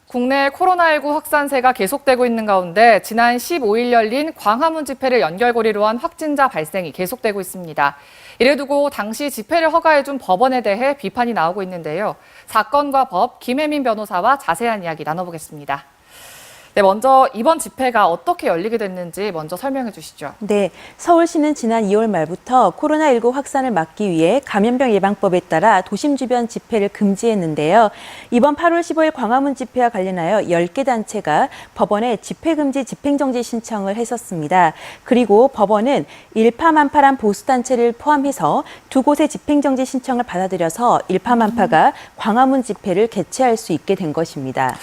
국내 코로나19 확산세가 계속되고 있는 가운데 지난 15일 열린 광화문 집회를 연결고리로 한 확진자 발생이 계속되고 있습니다. 이래 두고 당시 집회를 허가해준 법원에 대해 비판이 나오고 있는데요. 사건과 법, 김혜민 변호사와 자세한 이야기 나눠보겠습니다. 네, 먼저 이번 집회가 어떻게 열리게 됐는지 먼저 설명해 주시죠. 네, 서울시는 지난 2월 말부터 코로나19 확산을 막기 위해 감염병 예방법에 따라 도심 주변 집회를 금지했는데요. 이번 8월 15일 광화문 집회와 관련하여 10개 단체가 법원에 집회금지 집행정지 신청을 했었습니다. 그리고 법원은 일파만파란 보수단체를 포함해서 두 곳의 집행정지 신청을 받아들여서 일파만파가 광화문 집회를 개최할 수 있게 된 것입니다.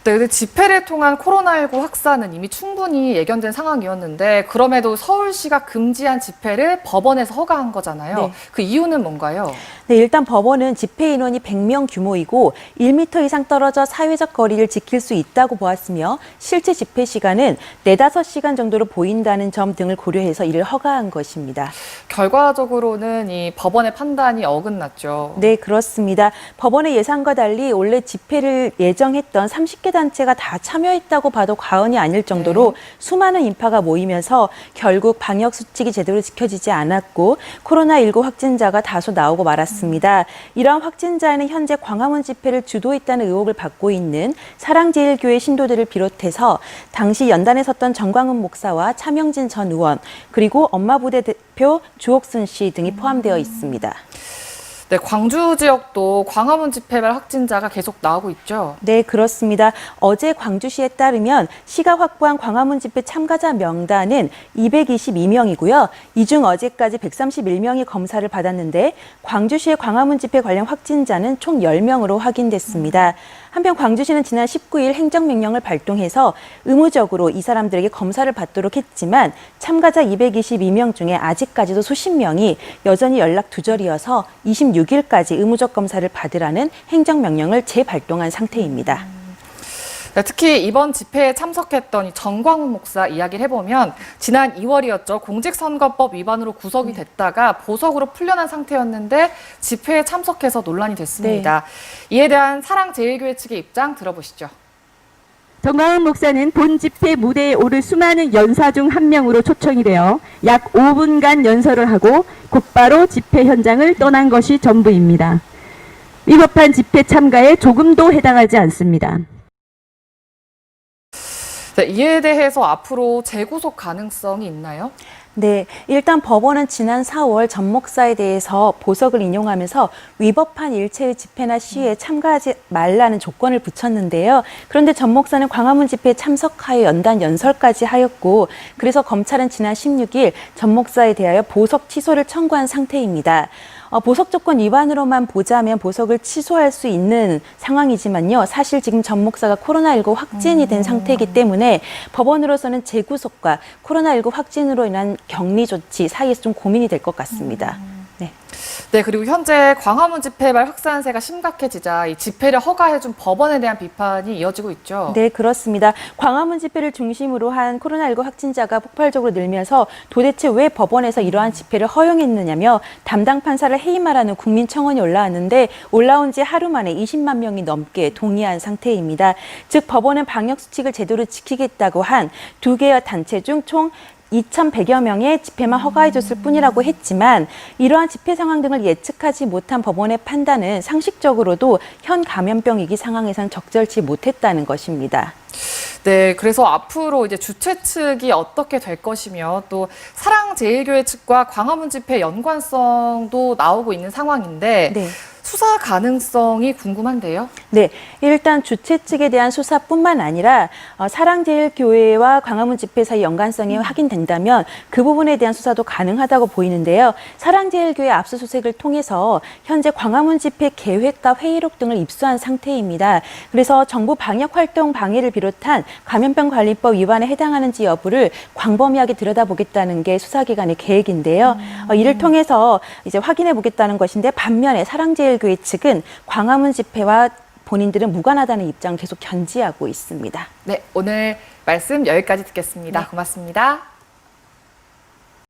네, 근데 집회를 통한 코로나19 확산은 이미 충분히 예견된 상황이었는데 그럼에도 서울시가 금지한 집회를 법원에서 허가한 거잖아요. 네. 그 이유는 뭔가요? 네, 일단 법원은 집회 인원이 100명 규모이고 1m 이상 떨어져 사회적 거리를 지킬 수 있다고 보았으며 실제 집회 시간은 4-5시간 정도로 보인다는 점 등을 고려해서 이를 허가한 것입니다. 결과적으로는 이 법원의 판단이 어긋났죠. 네, 그렇습니다. 법원의 예상과 달리 원래 집회를 예정했던 30개 단체가 다 참여했다고 봐도 과언이 아닐 정도로 수많은 인파가 모이면서 결국 방역 수칙이 제대로 지켜지지 않았고 코로나19 확진자가 다소 나오고 말았습니다. 이러한 확진자에는 현재 광화문 집회를 주도했다는 의혹을 받고 있는 사랑제일교회 신도들을 비롯해서 당시 연단에 섰던 정광훈 목사와 차명진 전 의원 그리고 엄마부대 대표 주옥순 씨 등이 포함되어 있습니다. 네, 광주 지역도 광화문 집회발 확진자가 계속 나오고 있죠. 네, 그렇습니다. 어제 광주시에 따르면 시가 확보한 광화문 집회 참가자 명단은 222명이고요. 이 중 어제까지 131명이 검사를 받았는데 광주시의 광화문 집회 관련 확진자는 총 10명으로 확인됐습니다. 한편 광주시는 지난 19일 행정명령을 발동해서 의무적으로 이 사람들에게 검사를 받도록 했지만 참가자 222명 중에 아직까지도 수십 명이 여전히 연락 두절이어서 26일까지 의무적 검사를 받으라는 행정명령을 재발동한 상태입니다. 네, 특히 이번 집회에 참석했던 정광훈 목사 이야기를 해보면 지난 2월이었죠. 공직선거법 위반으로 구속이 됐다가 보석으로 풀려난 상태였는데 집회에 참석해서 논란이 됐습니다. 네. 이에 대한 사랑제일교회 측의 입장 들어보시죠. 정광훈 목사는 본 집회 무대에 오를 수많은 연사 중 한 명으로 초청이 되어 약 5분간 연설을 하고 곧바로 집회 현장을 떠난 것이 전부입니다. 위법한 집회 참가에 조금도 해당하지 않습니다. 네, 이에 대해서 앞으로 재구속 가능성이 있나요? 네, 일단 법원은 지난 4월 전 목사에 대해서 보석을 인용하면서 위법한 일체의 집회나 시위에 참가하지 말라는 조건을 붙였는데요. 그런데 전 목사는 광화문 집회에 참석하여 연단 연설까지 하였고 그래서 검찰은 지난 16일 전 목사에 대하여 보석 취소를 청구한 상태입니다. 보석 조건 위반으로만 보자면 보석을 취소할 수 있는 상황이지만요. 사실 지금 전 목사가 코로나19 확진이 된 상태이기 때문에 법원으로서는 재구속과 코로나19 확진으로 인한 격리 조치 사이에서 좀 고민이 될 것 같습니다. 네. 네, 그리고 현재 광화문 집회발 확산세가 심각해지자 이 집회를 허가해준 법원에 대한 비판이 이어지고 있죠. 네, 그렇습니다. 광화문 집회를 중심으로 한 코로나19 확진자가 폭발적으로 늘면서 도대체 왜 법원에서 이러한 집회를 허용했느냐며 담당 판사를 해임하라는 국민청원이 올라왔는데 올라온 지 하루 만에 20만 명이 넘게 동의한 상태입니다. 즉 법원은 방역수칙을 제대로 지키겠다고 한 두 개의 단체 중 총 2,100여 명의 집회만 허가해줬을 뿐이라고 했지만 이러한 집회 상황 등을 예측하지 못한 법원의 판단은 상식적으로도 현 감염병 위기 상황에선 적절치 못했다는 것입니다. 네, 그래서 앞으로 이제 주최 측이 어떻게 될 것이며 또 사랑제일교회 측과 광화문 집회 연관성도 나오고 있는 상황인데 네. 수사 가능성이 궁금한데요. 네, 일단 주최 측에 대한 수사뿐만 아니라 사랑제일교회와 광화문 집회 사이 연관성이 확인된다면 그 부분에 대한 수사도 가능하다고 보이는데요. 사랑제일교회 압수수색을 통해서 현재 광화문 집회 계획과 회의록 등을 입수한 상태입니다. 그래서 정부 방역활동 방해를 비롯한 감염병관리법 위반에 해당하는지 여부를 광범위하게 들여다보겠다는 게 수사기관의 계획인데요. 이를 통해서 이제 확인해 보겠다는 것인데 반면에 사랑제일교회 측은 광화문 집회와 본인들은 무관하다는 입장을 계속 견지하고 있습니다. 네, 오늘 말씀 여기까지 듣겠습니다. 네. 고맙습니다.